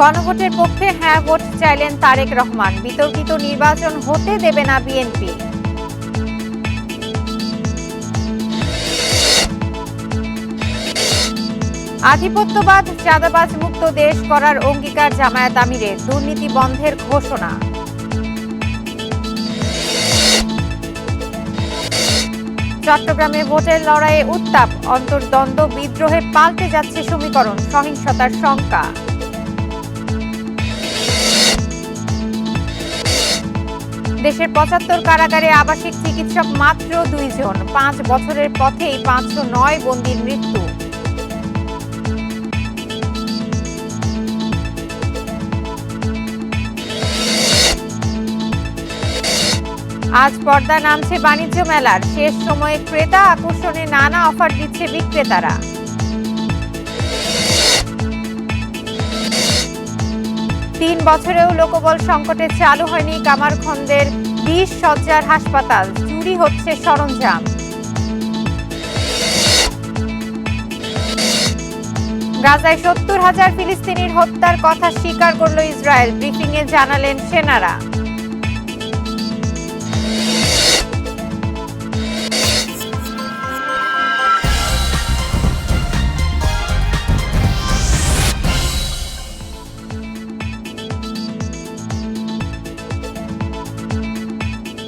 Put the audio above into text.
গণভোটের পক্ষে হ্যাঁ ভোট চাইলেন তারেক রহমান। বিতর্কিত নির্বাচন হতে দেবে না বিএনপি। আধিপত্যবাদ চাঁদাবাজ মুক্ত দেশ করার অঙ্গীকার জামায়াত আমিরের। দুর্নীতি বন্ধের ঘোষণা। চট্টগ্রামে ভোটের লড়াইয়ে উত্তাপ। অন্তর্দ্বন্দ্ব বিদ্রোহে পাল্টে যাচ্ছে সমীকরণ। সহিংসতার শঙ্কা। দেশের ৭৫ কারাগারে আবাসিক চিকিৎসক মাত্র ২ জন। ৫ বছরের পথেই ৫০৯ বন্দীর মৃত্যু। আজ পর্দা নামছে বাণিজ্য মেলার। শেষ সময়ে ক্রেতা আকর্ষণে নানা অফার দিচ্ছে বিক্রেতারা। ৩ বছরেও লোকবল সংকটে চালু হয়নি কামারখন্দের ২০ শয্যার হাসপাতাল। চুরি হচ্ছে সরঞ্জাম। গাজায় ৭০,০০০ ফিলিস্তিনির হত্যার কথা স্বীকার করল ইসরায়েল। ব্রিফিংয়ে জানালেন সেনারা।